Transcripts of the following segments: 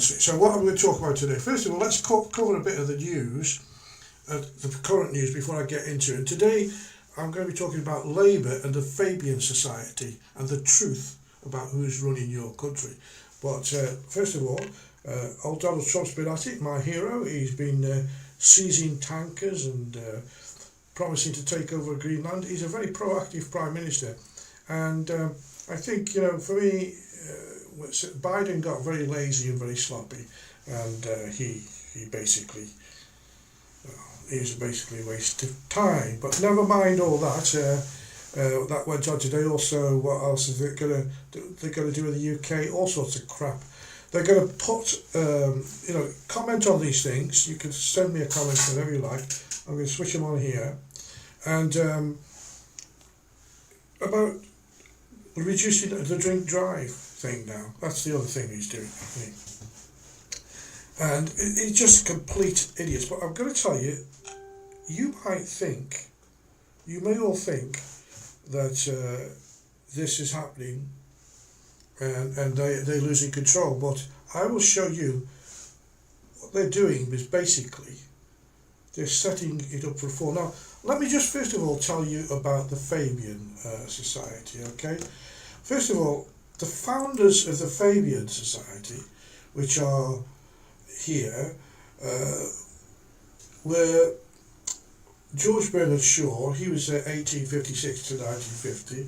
obviously. So what I'm going to talk about today, first of all, let's cover a bit of the news, the current news, before I get into it. Today, I'm going to be talking about Labour and the Fabian Society and the truth about who's running your country. But first of all, old Donald Trump's been at it, my hero. He's been seizing tankers and promising to take over Greenland. He's a very proactive Prime Minister. And I think, for me, Biden got very lazy and very sloppy. And he basically... it was basically a waste of time, but never mind all that. That went on today. Also, what else is it going to do with the UK? All sorts of crap. They're going to put, comment on these things. You can send me a comment whenever you like. I'm going to switch them on here, and about reducing the drink drive thing now. That's the other thing he's doing, I think. And it's just complete idiots. But I'm going to tell you, you may all think that this is happening and they're losing control. But I will show you what they're doing is basically they're setting it up for fall. Now, let me just first of all tell you about the Fabian Society, okay? First of all, the founders of the Fabian Society, which are here, were George Bernard Shaw. He was 1856 to 1950.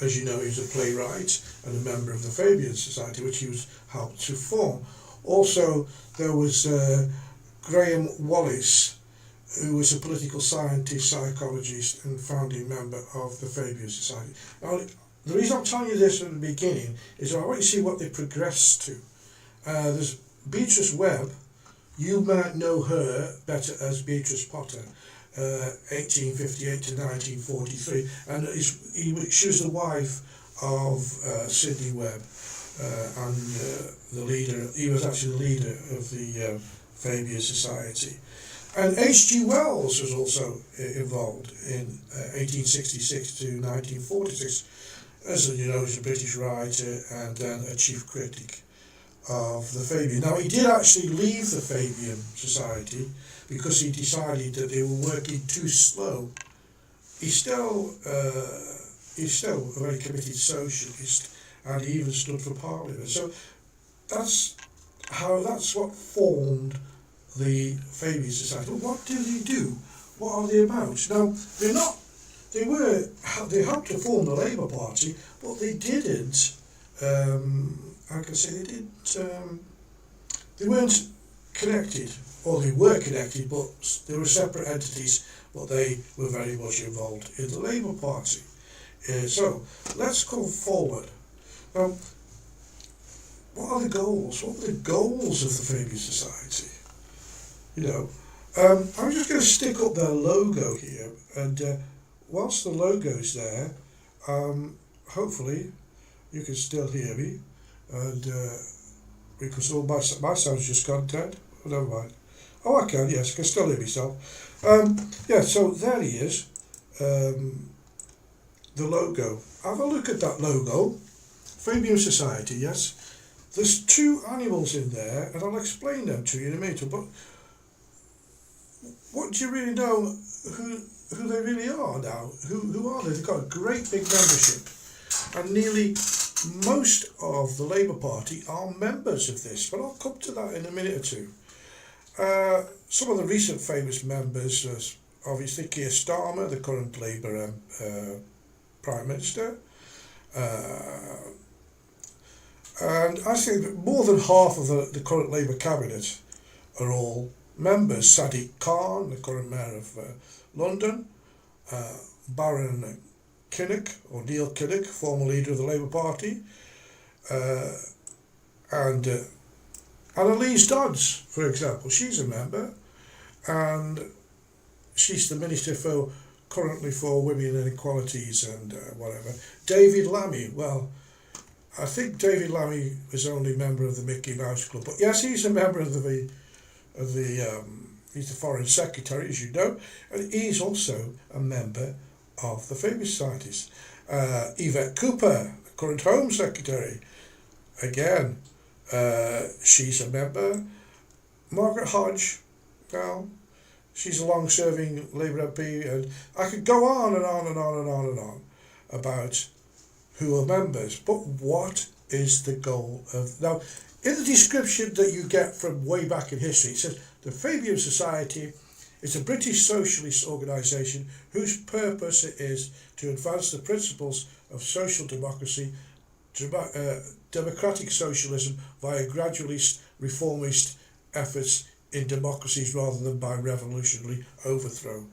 As you know, he was a playwright and a member of the Fabian Society, which he was helped to form. Also, there was Graham Wallis, who was a political scientist, psychologist, and founding member of the Fabian Society. Now, the reason I'm telling you this at the beginning is I want you to see what they progressed to. There's Beatrice Webb. You might know her better as Beatrice Potter, 1858 to 1943, and she was the wife of Sidney Webb, and the leader. He was actually the leader of the Fabian Society. And H.G. Wells was also involved in 1866 to 1946, as you know, he's a British writer and then a chief critic of the Fabian. Now, he did actually leave the Fabian Society because he decided that they were working too slow. He's still a very committed socialist, and he even stood for Parliament. So that's what formed the Fabian Society. Well, what do they do? What are they about? Now, they helped to form the Labour Party, but they didn't. They weren't connected, or they were connected, but they were separate entities, but they were very much involved in the Labour Party. So, let's come forward. Now, what are the goals? What were the goals of the Fabian Society? I'm just going to stick up their logo here, and whilst the logo's there, hopefully you can still hear me, and because all my sound's just gone dead. Oh, never mind. Oh, I can, yes, I can still hear myself. So there he is, the logo. Have a look at that logo, Fabian Society, yes. There's two animals in there, and I'll explain them to you in a minute, but what do you really know who they really are now? Who are they? They've got a great big membership, and nearly most of the Labour Party are members of this, but I'll come to that in a minute or two. Some of the recent famous members are obviously Keir Starmer, the current Labour Prime Minister, and I think more than half of the current Labour cabinet are all members. Sadiq Khan, the current Mayor of London, Baron Kinnock, or Neil Kinnock, former leader of the Labour Party, and Annalise Dodds, for example, she's a member, and she's the Minister currently for Women and Equalities and whatever. David Lammy, well, I think David Lammy was only a member of the Mickey Mouse Club, but yes, he's a member of he's the Foreign Secretary, as you know, and he's also a member of the Fabian Societies. Yvette Cooper, the current Home Secretary, again, She's a member. Margaret Hodge, well, she's a long-serving Labour MP, and I could go on and on and on and on and on about who are members. But what is the goal of... Now, in the description that you get from way back in history, it says the Fabian Society is a British socialist organisation whose purpose it is to advance the principles of social democracy, democratic socialism via gradualist, reformist efforts in democracies rather than by revolutionary overthrow.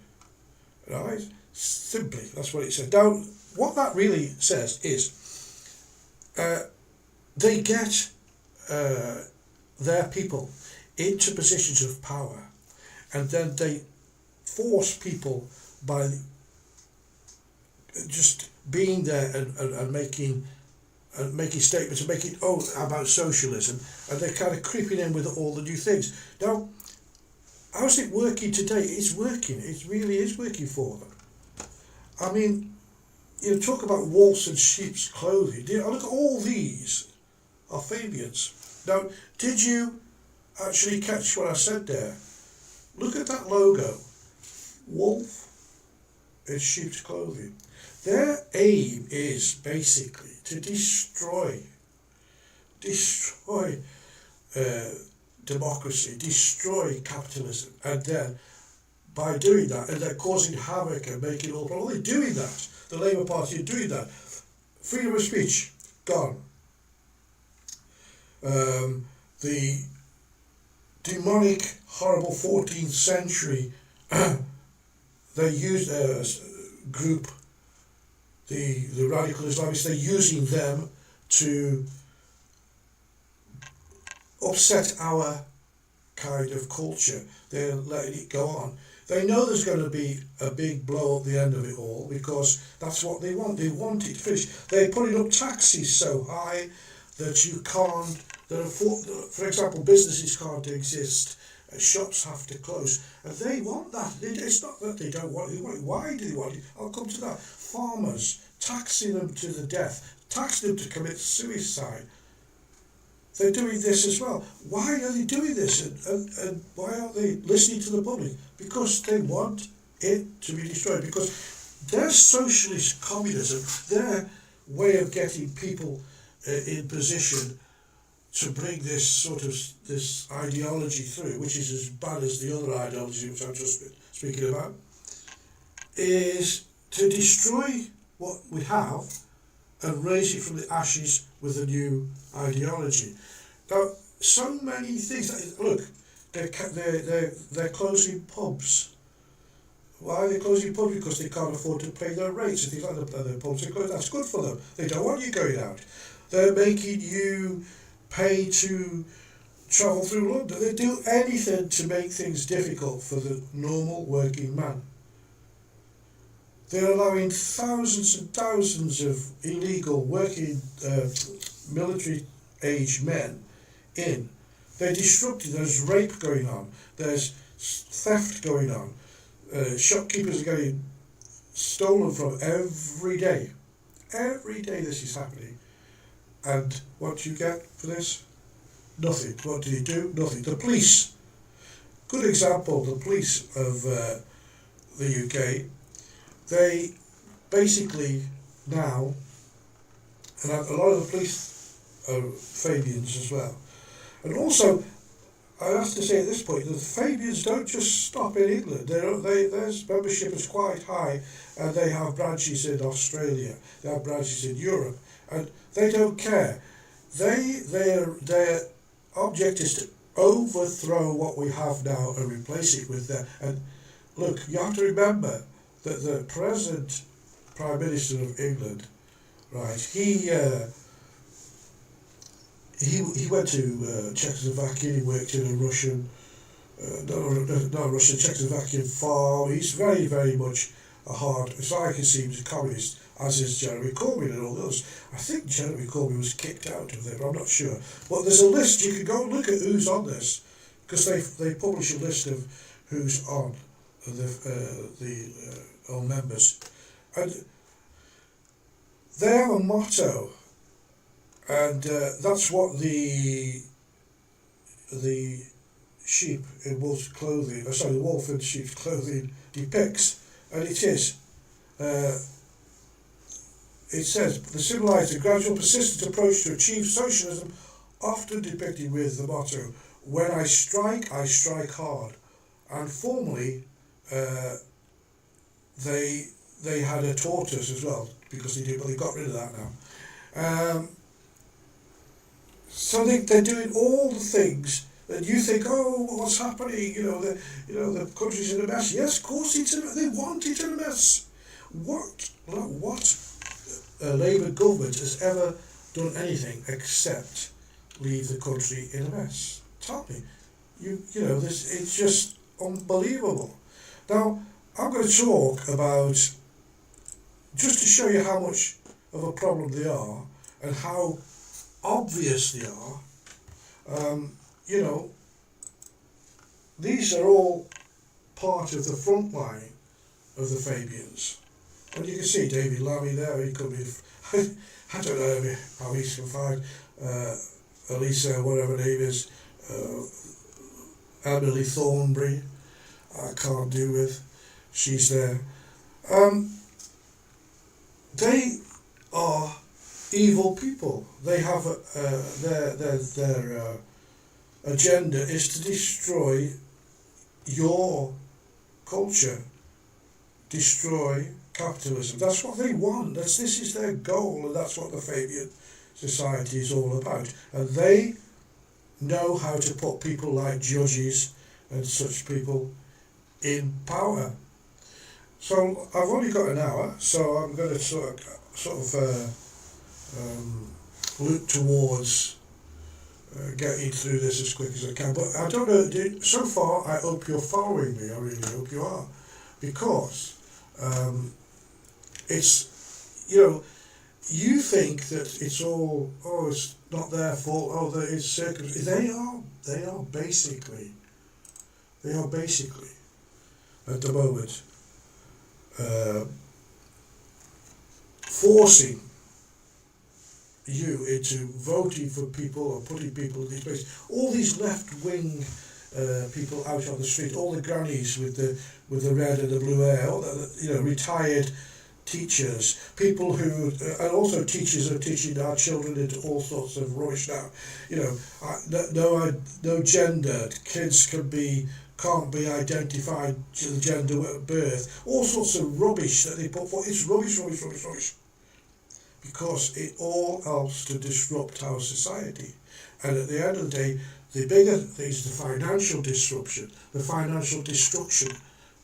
Right? Simply, that's what it says. Now, what that really says is they get their people into positions of power, and then they force people by just being there and making statements and making about socialism, and they're kind of creeping in with all the new things. Now, how's it working today? It's working. It really is working for them. I mean, you talk about wolves and sheep's clothing. Look at all these are Fabians. Now, did you actually catch what I said there? Look at that logo. Wolf in sheep's clothing. Their aim is basically to destroy democracy, destroy capitalism, and then by doing that, and they're causing havoc and making all problems. They're doing that. The Labour Party are doing that. Freedom of speech gone. The demonic, horrible 14th century, they used a group, the radical Islamists, they're using them to upset our kind of culture. They're letting it go on. They know there's going to be a big blow at the end of it all, because that's what they want. They want it finished. They're putting up taxes so high that you can't, for example, businesses can't exist, shops have to close, and they want that. It's not that they don't want it. Why do they want it? I'll come to that. Farmers, taxing them to the death, taxing them to commit suicide. They're doing this as well. Why are they doing this, and why aren't they listening to the public? Because they want it to be destroyed, because their socialist communism, their way of getting people in position to bring this this ideology through, which is as bad as the other ideology which I've just been speaking about, is to destroy what we have and raise it from the ashes with a new ideology. Now, so many things. Look, they're closing pubs. Why are they closing pubs? Because they can't afford to pay their rates and things like that. The pubs are closed. That's good for them. They don't want you going out. They're making you pay to travel through London. They do anything to make things difficult for the normal working man. They're allowing thousands and thousands of illegal working military-aged men in. They're disrupting. There's rape going on. There's theft going on. Shopkeepers are getting stolen from every day. Every day this is happening. And what do you get for this? Nothing. What do you do? Nothing. The police. Good example, the police of the UK. They basically now, and a lot of the police are Fabians as well. And also, I have to say at this point that the Fabians don't just stop in England. Their membership is quite high, and they have branches in Australia. They have branches in Europe, and they don't care. Their object is to overthrow what we have now and replace it with that. And look, you have to remember that the present Prime Minister of England, right? He went to Czechoslovakia. He worked in a Russian, Czechoslovakian farm. He's very, very much a hard, as far as I can see, he was a communist, as is Jeremy Corbyn and all those. I think Jeremy Corbyn was kicked out of there, but I'm not sure. But there's a list. You can go and look at who's on this, because they publish a list of who's on the all members, and they have a motto and that's what the sheep in wolf's clothing, sorry, the wolf in sheep's clothing depicts, and it is. Uh, it says the symbolized a gradual, persistent approach to achieve socialism, often depicted with the motto, "When I strike hard." And formerly, uh, they had a tortoise as well because they did, but they got rid of that now. Um, so they're doing all the things that you think, oh, what's happening? The country's in a mess. Yes, of course it's in a mess. They want it in a mess. What Labour government has ever done anything except leave the country in a mess? Tell me. This, it's just unbelievable. Now, I'm going to talk about, just to show you how much of a problem they are and how obvious they are. These are all part of the front line of the Fabians. And you can see David Lammy there, he could be, I don't know how he's confined, Elisa, whatever her name is, Emily Thornbury, I can't do with, she's there. They are evil people. They have their agenda is to destroy your culture, destroy capitalism. That's what they want. This is their goal, and that's what the Fabian Society is all about. And they know how to put people like judges and such people in power. So I've only got an hour, so I'm going to sort of look towards getting through this as quick as I can. But I don't know, so far I hope you're following me, I really hope you are, because it's, you think that it's all, it's not their fault, that it's circumstances. They are basically at the moment forcing you into voting for people or putting people in these places. All these left-wing people out on the street, all the grannies with the red and the blue hair, all the, retired teachers, people who, and also teachers are teaching our children into all sorts of rubbish now. No gender, kids can't be identified to the gender at birth, all sorts of rubbish that they put forward. It's rubbish. Because it all helps to disrupt our society. And at the end of the day, the bigger thing is the financial disruption, the financial destruction,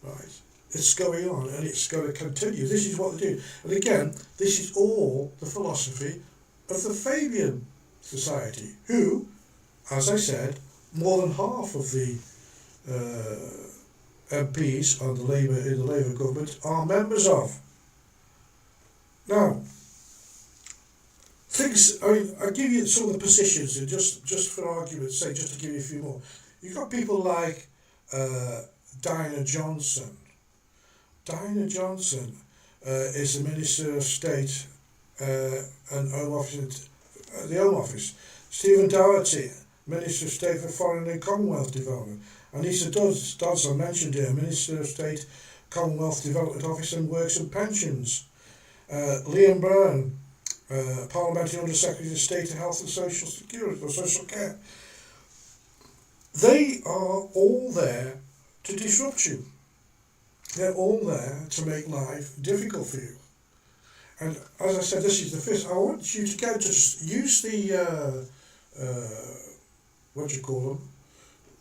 right? It's going on and it's going to continue. This is what they do. And again, this is all the philosophy of the Fabian Society, who, as I said, more than half of the MPs in the Labour government are members of. Now, I'll give you some of the positions, and just for argument's sake, just to give you a few more. You've got people like Diana Johnson. Diana Johnson is the Minister of State and Home Office, the Home Office. Stephen Doherty, Minister of State for Foreign and Commonwealth Development. Anissa Dodds, I mentioned here, Minister of State, Commonwealth Development Office and Works and Pensions. Liam Byrne, Parliamentary Under Secretary of State of Health and Social Security or Social Care. They are all there to disrupt you. They're all there to make life difficult for you. And as I said, this is the fifth. I want you to go to use the what do you call them?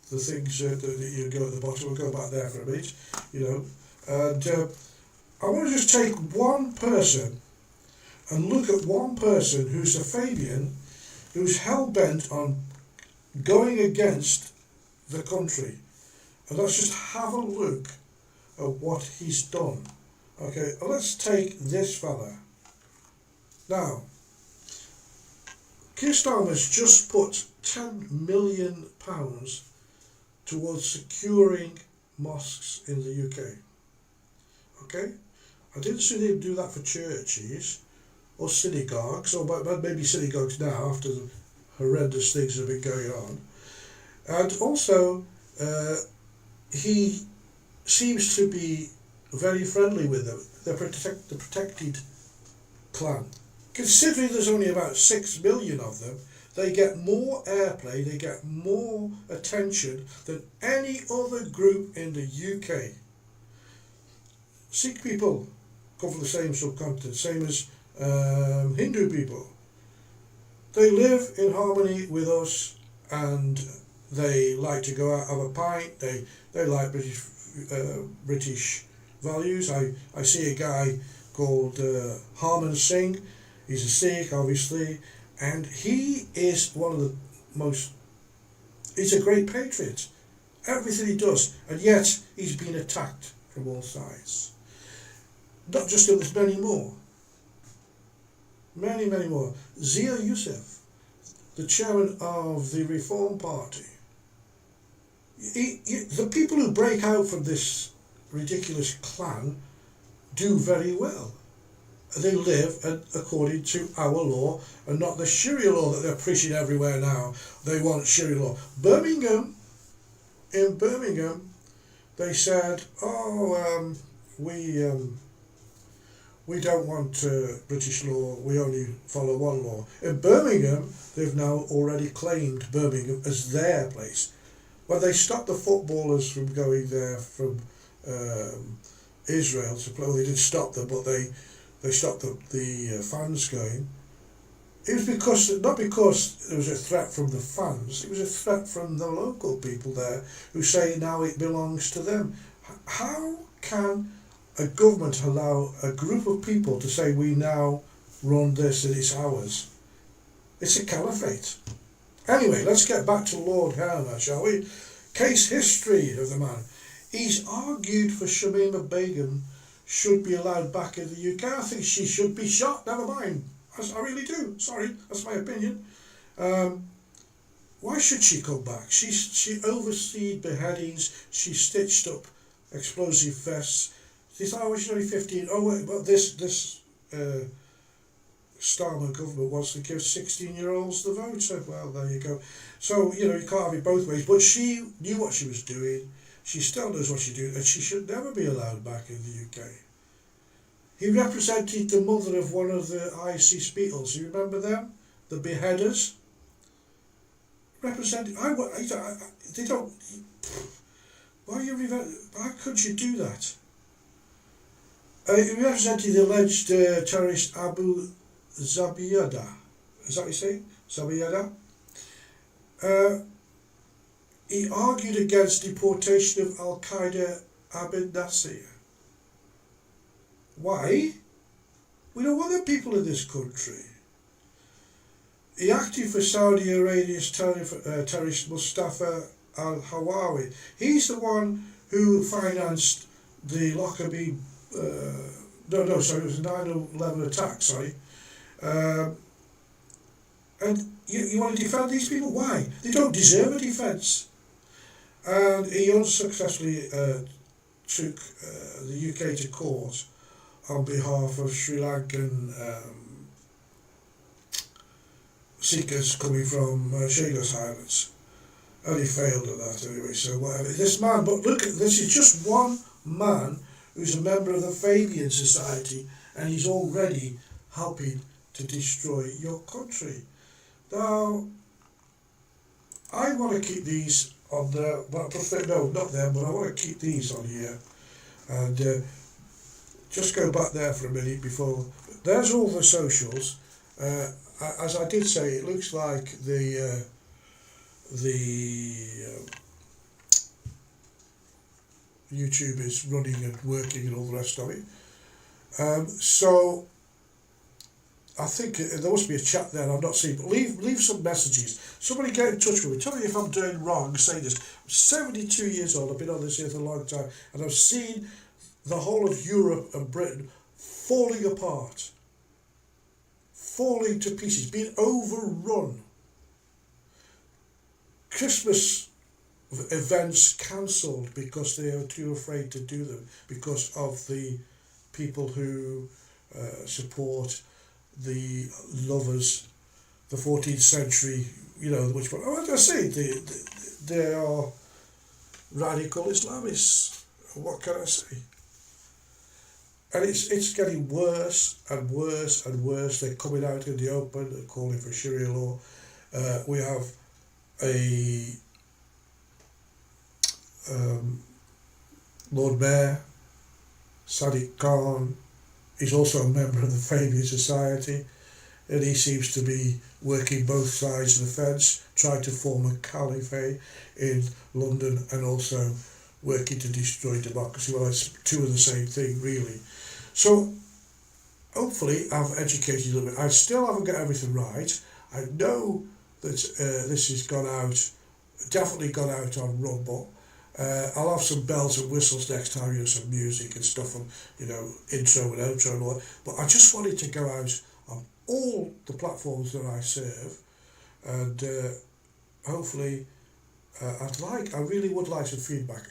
The things that you go at the bottom. We'll go back there for a minute, And I want to just take one person and look at one person who's a Fabian, who's hell-bent on going against the country. And let's just have a look at what he's done. Okay, let's take this fella. Now, Keir Starmer's just put £10 million towards securing mosques in the UK. Okay? I didn't see him do that for churches, or synagogues, or maybe synagogues now after the horrendous things that have been going on. And also, he seems to be very friendly with them. The protected clan. Considering there's only about 6 million of them, they get more airplay, they get more attention than any other group in the UK. Sikh people come from the same subcontinent, same as Hindu people. They live in harmony with us, and they like to go out, have a pint. They like British values. I see a guy called Harman Singh. He's a Sikh, obviously, and he is one of the most. He's a great patriot. Everything he does, and yet he's been attacked from all sides. Not just him, there's many more. Many more. Zia Youssef, the chairman of the Reform Party. The people who break out from this ridiculous clan do very well. They live according to our law and not the Sharia law that they're preaching everywhere now. They want Sharia law. In Birmingham, they said, we don't want British law, we only follow one law. In Birmingham, they've now already claimed Birmingham as their place. When they stopped the footballers from going there from Israel to play, well, they didn't stop them, but they stopped the fans going. It was not because there was a threat from the fans, it was a threat from the local people there who say now it belongs to them. How can a government allow a group of people to say we now run this and it's ours? It's a caliphate. Anyway, let's get back to Lord Herman, shall we? Case history of the man. He's argued for Shamima Begum should be allowed back in the UK. I think she should be shot, never mind. I really do. Sorry, that's my opinion. Why should she come back? She overseen beheadings, she stitched up explosive vests. They thought, she's only 15. Oh, wait, but this Starmer government wants to give 16-year-olds the vote. So, well, there you go. So, you can't have it both ways. But she knew what she was doing. She still knows what she's doing, and she should never be allowed back in the UK. He represented the mother of one of the IC Beatles. You remember them? The beheaders? Represented... they don't... Why could you do that? He represented the alleged terrorist Abu Zabiyada. Is that what you say? Zabiyada? He argued against deportation of Al-Qaeda Abed Nasir. Why? We don't want the people in this country. He acted for Saudi Arabia's terrorist Mustafa al-Hawawi. He's the one who financed the Lockerbie, it was a 9/11 attack, and you want to defend these people? Why? They don't deserve a defence. And he unsuccessfully took the UK to court on behalf of Sri Lankan seekers coming from Chagos Islands. And he failed at that anyway, so whatever. This man, but look, this is just one man who's a member of the Fabian Society, and he's already helping to destroy your country. Now, I want to keep these on there, but I prefer, no, not them, but I want to keep these on here. And just go back there for a minute before. There's all the socials. As I did say, it looks like the YouTube is running and working and all the rest of it. So I think there must be a chat there I've not seen, but leave some messages. Somebody get in touch with me. Tell me if I'm doing wrong saying this. I'm 72 years old, I've been on this earth a long time, and I've seen the whole of Europe and Britain falling apart, falling to pieces, being overrun. Christmas events cancelled because they are too afraid to do them because of the people who support the lovers, the 14th century, which one? Oh, I say they are radical Islamists. What can I say? And it's getting worse and worse and worse. They're coming out in the open and calling for Sharia law. We have a Lord Mayor, Sadiq Khan. He's also a member of the Fabian Society, and he seems to be working both sides of the fence, trying to form a caliphate in London and also working to destroy democracy. Well, it's two of the same thing, really. So, hopefully, I've educated you a little bit. I still haven't got everything right. I know that this has gone out, definitely gone out on Rumble. I'll have some bells and whistles next time, some music and stuff, and intro and outro and all that. But I just wanted to go out on all the platforms that I serve, and hopefully, I really would like some feedback.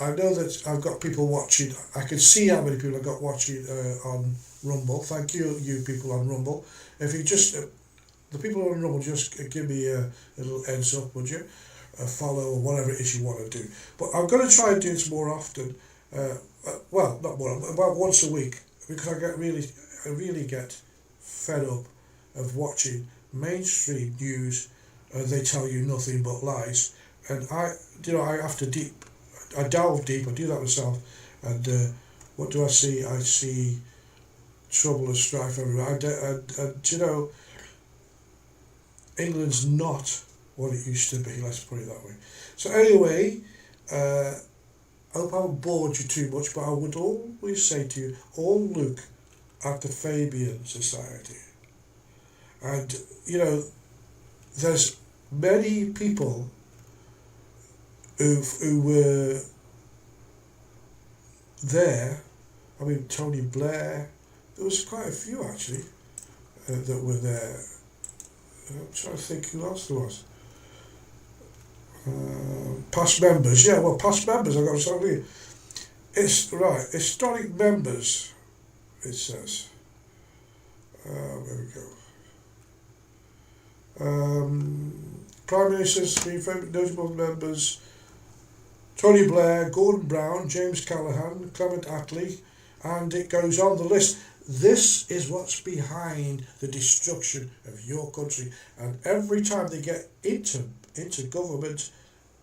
I know that I've got people watching. I can see how many people I've got watching on Rumble. Thank you, you people on Rumble. If you just, the people on Rumble, just give me a little heads up, would you? A follow or whatever it is you want to do. But I'm going to try and do this more often. Well, not more, about once a week, because I really get fed up of watching mainstream news, and they tell you nothing but lies. And I have to I delve deep. I do that myself. And what do I see? I see trouble and strife everywhere. And England's not what it used to be, let's put it that way. So anyway, I hope I haven't bored you too much, but I would always say to you, all look at the Fabian Society. And, there's many people who were there. I mean, Tony Blair, there was quite a few actually that were there. I'm trying to think who else there was. Past members, past members, I've got to tell you. It's right, historic members, it says. There we go. Prime Ministers, notable members: Tony Blair, Gordon Brown, James Callaghan, Clement Attlee, and it goes on the list. This is what's behind the destruction of your country. And every time they get into government,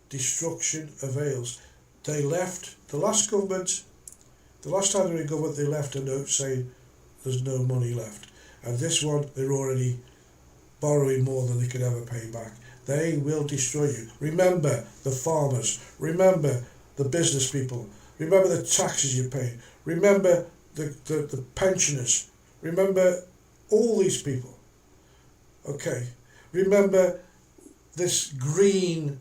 destruction avails. They left the last government, the last time they were in government, they left a note saying there's no money left. And this one, they're already borrowing more than they could ever pay back. They will destroy you. Remember the farmers. Remember the business people. Remember the taxes you pay. Remember the pensioners. Remember all these people. Okay. Remember this green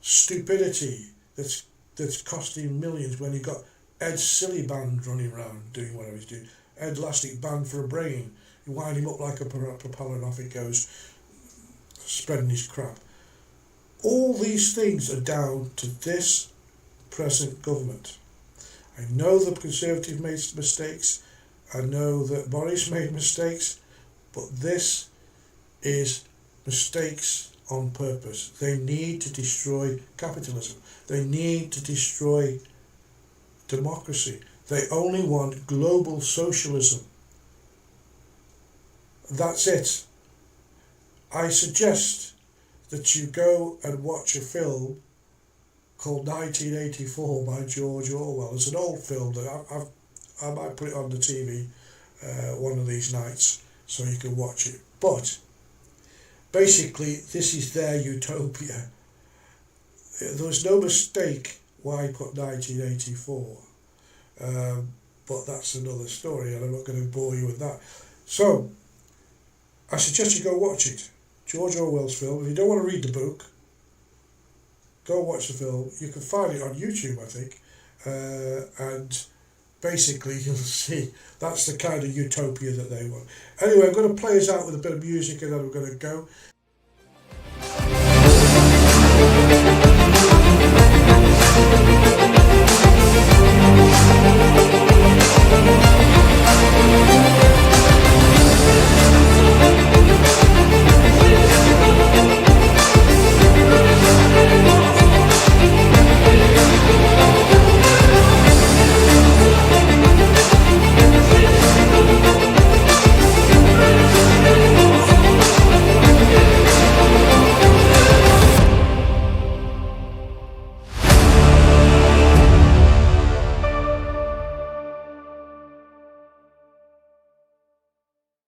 stupidity that's costing millions when you've got Ed Siliband running around doing whatever he's doing. Ed Lastic band for a brain. You wind him up like a propeller and off it goes, spreading his crap. All these things are down to this present government. I know the Conservative made mistakes. I know that Boris made mistakes. But this is mistakes on purpose. They need to destroy capitalism. They need to destroy democracy. They only want global socialism. That's it. I suggest that you go and watch a film called 1984 by George Orwell. It's an old film that I might put it on the TV one of these nights so you can watch it. But basically, this is their utopia. There was no mistake why I put 1984. But that's another story, and I'm not going to bore you with that. So, I suggest you go watch it. George Orwell's film. If you don't want to read the book, go watch the film. You can find it on YouTube, I think. And basically, you'll see that's the kind of utopia that they want. Anyway, I'm going to play us out with a bit of music, and then we're going to go.